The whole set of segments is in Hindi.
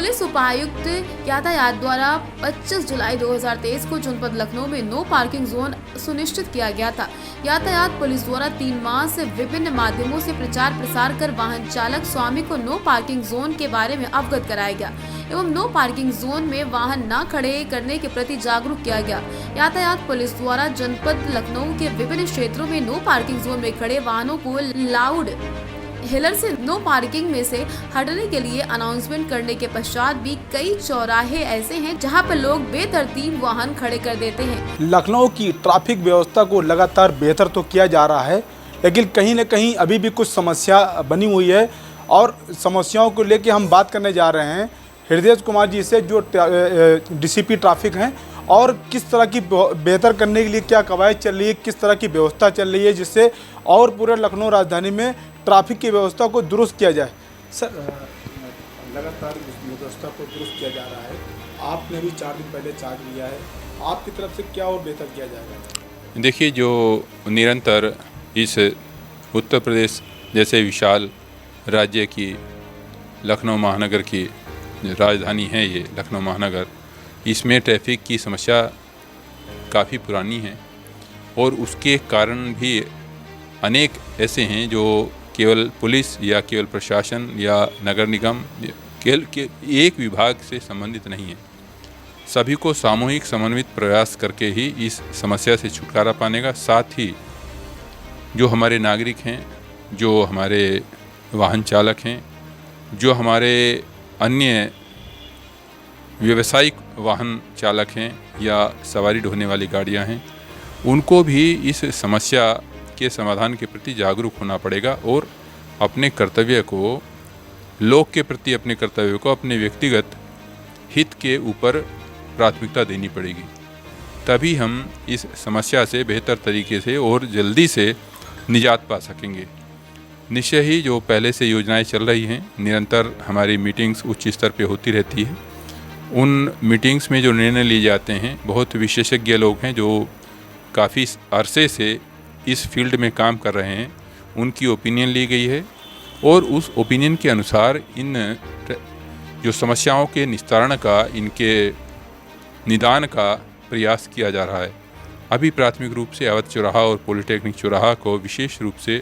पुलिस उपायुक्त यातायात द्वारा 25 जुलाई 2023 को जनपद लखनऊ में नो पार्किंग जोन सुनिश्चित किया गया था। यातायात पुलिस द्वारा 3 माह से विभिन्न माध्यमों से प्रचार प्रसार कर वाहन चालक स्वामी को नो पार्किंग जोन के बारे में अवगत कराया गया एवं नो पार्किंग जोन में वाहन न खड़े करने के प्रति जागरूक किया गया। यातायात पुलिस द्वारा जनपद लखनऊ के विभिन्न क्षेत्रों में नो पार्किंग जोन में खड़े वाहनों को लाउड हिलर से नो पार्किंग में से हटने के लिए अनाउंसमेंट करने के पश्चात भी कई चौराहे ऐसे हैं जहां पर लोग बेतरतीब वाहन खड़े कर देते हैं। लखनऊ की ट्रैफिक व्यवस्था को लगातार बेहतर तो किया जा रहा है, लेकिन कहीं न कहीं अभी भी कुछ समस्या बनी हुई है और समस्याओं को लेकर हम बात करने जा रहे हैं हृदय कुमार जी से, जो डीसीपी ट्रैफिक हैं, और किस तरह की बेहतर करने के लिए क्या कवायद चल रही है, किस तरह की व्यवस्था चल रही है जिससे और पूरे लखनऊ राजधानी में ट्रैफिक की व्यवस्था को दुरुस्त किया जाए। सर, लगातार व्यवस्था को दुरुस्त किया जा रहा है, आपने भी 4 दिन पहले चार्ज लिया है, आपकी तरफ से क्या और बेहतर किया जाएगा? देखिए, जो निरंतर इस उत्तर प्रदेश जैसे विशाल राज्य की लखनऊ महानगर की राजधानी है ये लखनऊ महानगर, इसमें ट्रैफिक की समस्या काफ़ी पुरानी है और उसके कारण भी अनेक ऐसे हैं जो केवल पुलिस या केवल प्रशासन या नगर निगम के एक विभाग से संबंधित नहीं है। सभी को सामूहिक समन्वित प्रयास करके ही इस समस्या से छुटकारा पाने का, साथ ही जो हमारे नागरिक हैं, जो हमारे वाहन चालक हैं, जो हमारे अन्य व्यावसायिक वाहन चालक हैं या सवारी ढोने वाली गाड़ियां हैं, उनको भी इस समस्या के समाधान के प्रति जागरूक होना पड़ेगा और अपने कर्तव्य को, लोग के प्रति अपने कर्तव्य को अपने व्यक्तिगत हित के ऊपर प्राथमिकता देनी पड़ेगी। तभी हम इस समस्या से बेहतर तरीके से और जल्दी से निजात पा सकेंगे। निश्चय ही जो पहले से योजनाएं चल रही हैं, निरंतर हमारी मीटिंग्स उच्च स्तर पे होती रहती है। उन मीटिंग्स में जो निर्णय लिए जाते हैं, बहुत विशेषज्ञ लोग हैं जो काफ़ी अरसे से इस फील्ड में काम कर रहे हैं, उनकी ओपिनियन ली गई है और उस ओपिनियन के अनुसार इन जो समस्याओं के निस्तारण का, इनके निदान का प्रयास किया जा रहा है। अभी प्राथमिक रूप से अवध चौराहा और पॉलिटेक्निक चौराहा को विशेष रूप से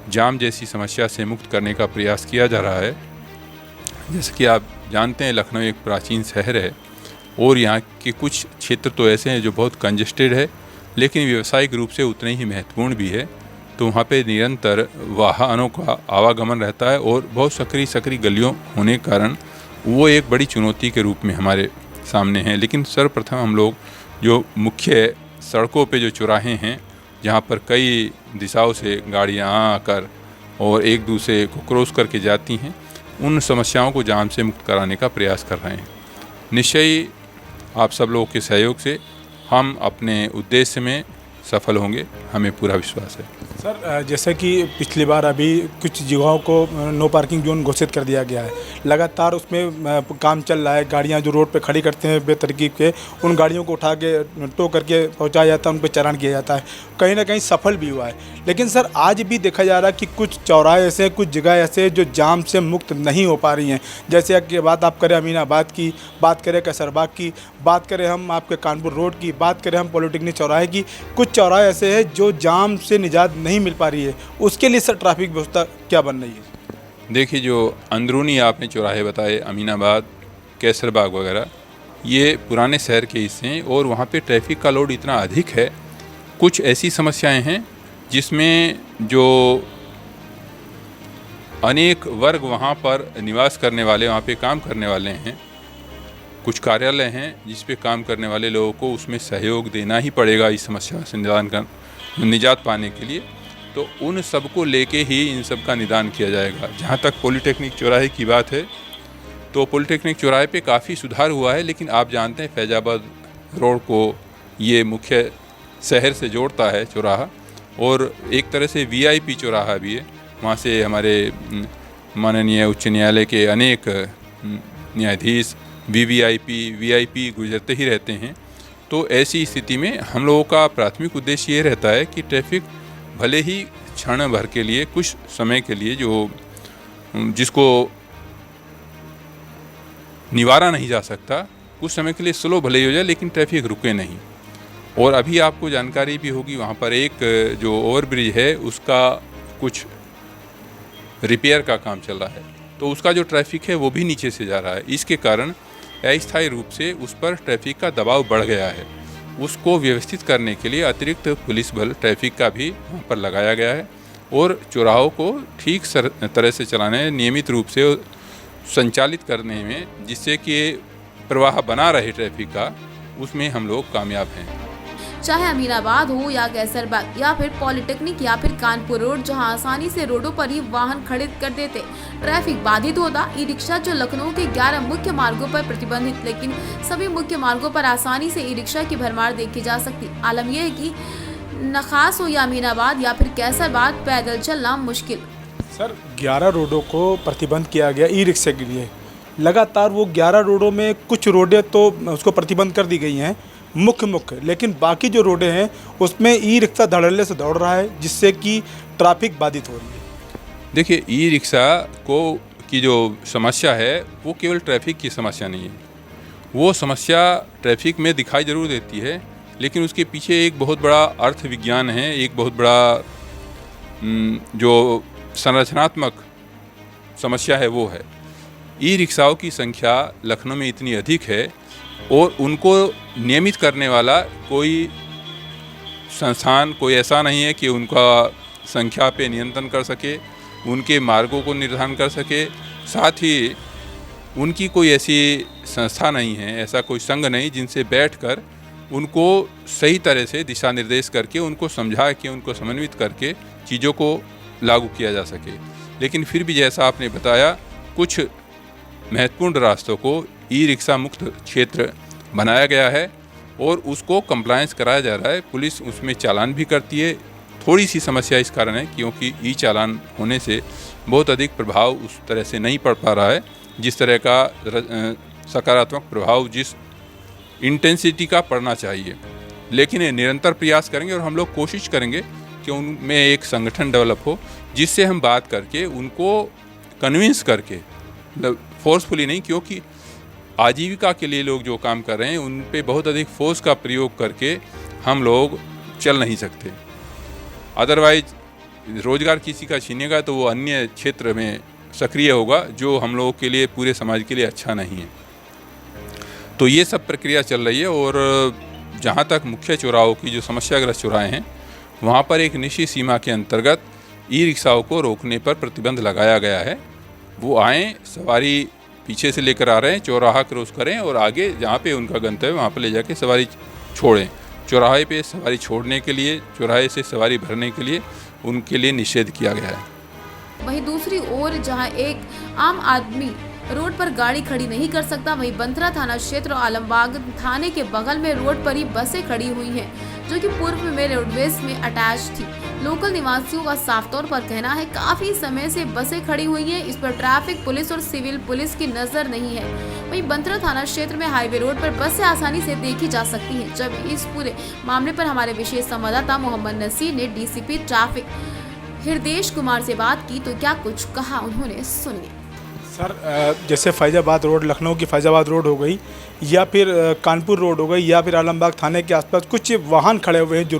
जाम जैसी समस्या से मुक्त करने का प्रयास किया जा रहा है। जैसे कि आप जानते हैं, लखनऊ एक प्राचीन शहर है और यहाँ के कुछ क्षेत्र तो ऐसे हैं जो बहुत कंजेस्टेड है, लेकिन व्यावसायिक रूप से उतने ही महत्वपूर्ण भी है। तो वहाँ पे निरंतर वाहनों का आवागमन रहता है और बहुत सकरी गलियों होने के कारण वो एक बड़ी चुनौती के रूप में हमारे सामने है। लेकिन सर्वप्रथम हम लोग जो मुख्य सड़कों पे जो चौराहे हैं, जहाँ पर कई दिशाओं से गाड़ियाँ आकर और एक दूसरे को क्रॉस करके जाती हैं, उन समस्याओं को जाम से मुक्त कराने का प्रयास कर रहे हैं। निश्चय ही आप सब लोगों के सहयोग से हम अपने उद्देश्य में सफल होंगे, हमें पूरा विश्वास है। सर, जैसे कि पिछली बार अभी कुछ जगहों को नो पार्किंग जोन घोषित कर दिया गया है, लगातार उसमें काम चल रहा है। गाड़ियां जो रोड पे खड़ी करते हैं बेतरतीब के, उन गाड़ियों को उठा के टो करके पहुंचाया जाता है, उन पर चालान किया जाता है, कहीं ना कहीं सफल भी हुआ है। लेकिन सर, आज भी देखा जा रहा है कि कुछ चौराहे ऐसे, कुछ जगह ऐसे जो जाम से मुक्त नहीं हो पा रही हैं। जैसे कि बात आप करें अमीनाबाद की, बात करें कैसरबाग की, बात करें हम आपके कानपुर रोड की, बात करें हम पॉलिटेक्निक चौराहे की, कुछ चौराहे ऐसे हैं जो जाम से निजात नहीं मिल पा रही है। उसके लिए सर ट्रैफिक व्यवस्था क्या बन रही है? देखिए, जो अंदरूनी आपने चौराहे बताए, अमीनाबाद, कैसरबाग वगैरह, ये पुराने शहर के हिस्से हैं और वहाँ पे ट्रैफिक का लोड इतना अधिक है। कुछ ऐसी समस्याएं हैं जिसमें जो अनेक वर्ग वहाँ पर निवास करने वाले, वहाँ पे काम करने वाले हैं, कुछ कार्यालय हैं जिस पे काम करने वाले लोगों को उसमें सहयोग देना ही पड़ेगा इस समस्या से निजात पाने के लिए। तो उन सब को लेके ही इन सब का निदान किया जाएगा। जहाँ तक पॉलिटेक्निक चौराहे की बात है, तो पॉलिटेक्निक चौराहे पे काफ़ी सुधार हुआ है, लेकिन आप जानते हैं फैजाबाद रोड को ये मुख्य शहर से जोड़ता है चौराहा, और एक तरह से वीआईपी चौराहा भी है। वहाँ से हमारे माननीय उच्च न्यायालय के अनेक न्यायाधीश वीआईपी गुजरते ही रहते हैं। तो ऐसी स्थिति में हम लोगों का प्राथमिक उद्देश्य ये रहता है कि ट्रैफिक भले ही क्षण भर के लिए, कुछ समय के लिए, जो जिसको निवारा नहीं जा सकता। कुछ समय के लिए स्लो भले ही हो जाए लेकिन ट्रैफिक रुके नहीं। और अभी आपको जानकारी भी होगी, वहाँ पर एक जो ओवरब्रिज है उसका कुछ रिपेयर का काम चल रहा है, तो उसका जो ट्रैफिक है वो भी नीचे से जा रहा है। इसके कारण अस्थायी रूप से उस पर ट्रैफिक का दबाव बढ़ गया है। उसको व्यवस्थित करने के लिए अतिरिक्त पुलिस बल ट्रैफिक का भी वहाँ पर लगाया गया है और चौराहों को ठीक तरह से चलाने, नियमित रूप से संचालित करने में, जिससे कि प्रवाह बना रहे ट्रैफिक का, उसमें हम लोग कामयाब हैं। चाहे अमीनाबाद हो या कैसरबाग या फिर पॉलिटेक्निक या फिर कानपुर रोड, जहां आसानी से रोडों पर ही वाहन खड़े कर देते ट्रैफिक बाधित होता। ई रिक्शा जो लखनऊ के 11 मुख्य मार्गों पर प्रतिबंधित, लेकिन सभी मुख्य मार्गों पर आसानी से ई रिक्शा की भरमार देखी जा सकती। आलम यह है कि नखास हो या अमीनाबाद या फिर कैसरबाग, पैदल चलना मुश्किल। सर 11 रोडों को प्रतिबंध किया गया ई रिक्शे के लिए। लगातार वो 11 रोडों में कुछ रोडें तो उसको प्रतिबंध कर दी गई हैं मुख्य, लेकिन बाकी जो रोडें हैं उसमें ई रिक्शा धड़ल्ले से दौड़ रहा है, जिससे कि ट्रैफिक बाधित हो रही है। देखिए, ई रिक्शा को की जो समस्या है वो केवल ट्रैफिक की समस्या नहीं है। वो समस्या ट्रैफिक में दिखाई जरूर देती है, लेकिन उसके पीछे एक बहुत बड़ा अर्थ विज्ञान है, एक बहुत बड़ा जो संरचनात्मक समस्या है वो है। ई रिक्शाओं की संख्या लखनऊ में इतनी अधिक है और उनको नियमित करने वाला कोई संस्थान कोई ऐसा नहीं है कि उनका संख्या पे नियंत्रण कर सके, उनके मार्गों को निर्धारण कर सके। साथ ही उनकी कोई ऐसी संस्था नहीं है, ऐसा कोई संघ नहीं जिनसे बैठकर उनको सही तरह से दिशा निर्देश करके, उनको समझा के, उनको समन्वित करके चीज़ों को लागू किया जा सके। लेकिन फिर भी जैसा आपने बताया, कुछ महत्वपूर्ण रास्तों को ई रिक्शा मुक्त क्षेत्र बनाया गया है और उसको कंप्लायंस कराया जा रहा है। पुलिस उसमें चालान भी करती है। थोड़ी सी समस्या इस कारण है क्योंकि ई चालान होने से बहुत अधिक प्रभाव उस तरह से नहीं पड़ पा रहा है, जिस तरह का सकारात्मक प्रभाव, जिस इंटेंसिटी का पड़ना चाहिए। लेकिन निरंतर प्रयास करेंगे और हम लोग कोशिश करेंगे कि उनमें एक संगठन डेवलप हो, जिससे हम बात करके उनको कन्विंस करके, फोर्सफुली नहीं, क्योंकि आजीविका के लिए लोग जो काम कर रहे हैं उन पे बहुत अधिक फोर्स का प्रयोग करके हम लोग चल नहीं सकते। अदरवाइज रोजगार किसी का छीनेगा तो वो अन्य क्षेत्र में सक्रिय होगा, जो हम लोगों के लिए, पूरे समाज के लिए अच्छा नहीं है। तो ये सब प्रक्रिया चल रही है। और जहाँ तक मुख्य चौराहों की जो समस्याग्रस्त चौराहे हैं, वहाँ पर एक निश्चित सीमा के अंतर्गत ई रिक्शाओं को रोकने पर प्रतिबंध लगाया गया है। वो आएँ, सवारी पीछे से लेकर आ रहे हैं, चौराहा क्रॉस करें और आगे जहाँ पे उनका गंतव्य वहाँ पर ले जाके सवारी छोड़ें। चौराहे पे सवारी छोड़ने के लिए, चौराहे से सवारी भरने के लिए उनके लिए निषेध किया गया है। वहीं दूसरी ओर जहां एक आम आदमी रोड पर गाड़ी खड़ी नहीं कर सकता, वहीं बंथरा थाना क्षेत्र और आलमबाग थाने के बगल में रोड पर ही बसें खड़ी हुई हैं, जो कि पूर्व में रोडवेज में अटैच थी। लोकल निवासियों का साफ तौर पर कहना है काफी समय से बसें खड़ी हुई हैं, इस पर ट्रैफिक पुलिस और सिविल पुलिस की नजर नहीं है। वहीं बंथरा थाना क्षेत्र में हाईवे रोड पर बसें आसानी से देखी जा सकती हैं। जब इस पूरे मामले पर हमारे विशेष संवाददाता मोहम्मद नसीर ने डीसीपी ट्रैफिक हृदेश कुमार से बात की, तो क्या कुछ कहा उन्होंने, सुनिए। सर जैसे फैजाबाद रोड, लखनऊ की फैजाबाद रोड हो गई, या फिर कानपुर रोड हो गई, या फिर आलमबाग थाने के आसपास कुछ वाहन खड़े हुए हैं जो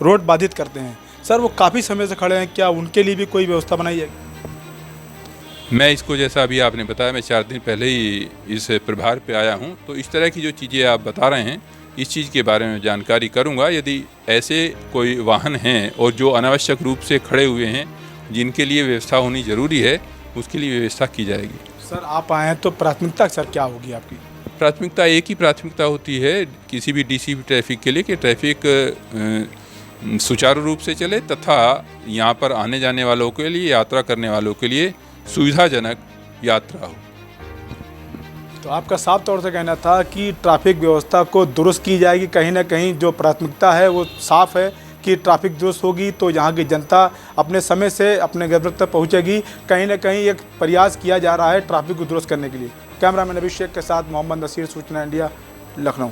रोड बाधित करते हैं। सर वो काफ़ी समय से खड़े हैं, क्या उनके लिए भी कोई व्यवस्था बनाई जाएगी? मैं इसको, जैसा अभी आपने बताया, मैं 4 दिन पहले ही इस प्रभार पे आया हूँ, तो इस तरह की जो चीज़ें आप बता रहे हैं, इस चीज़ के बारे में जानकारी करूँगा। यदि ऐसे कोई वाहन हैं और जो अनावश्यक रूप से खड़े हुए हैं, जिनके लिए व्यवस्था होनी ज़रूरी है, उसके लिए व्यवस्था की जाएगी। सर आप आए हैं तो प्राथमिकता सर क्या होगी आपकी? प्राथमिकता एक ही प्राथमिकता होती है किसी भी डीसीपी ट्रैफिक के लिए, कि ट्रैफिक सुचारू रूप से चले तथा यहाँ पर आने जाने वालों के लिए, यात्रा करने वालों के लिए सुविधाजनक यात्रा हो। तो आपका साफ तौर से कहना था कि ट्रैफिक व्यवस्था को दुरुस्त की जाएगी। कहीं ना कहीं जो प्राथमिकता है वो साफ है कि ट्रैफिक दुरुस्त होगी तो यहाँ की जनता अपने समय से अपने गंतव्य तक पहुँचेगी। कहीं ना कहीं एक प्रयास किया जा रहा है ट्रैफिक को दुरुस्त करने के लिए। कैमरामैन अभिषेक के साथ मोहम्मद नसीर, सूचना इंडिया, लखनऊ।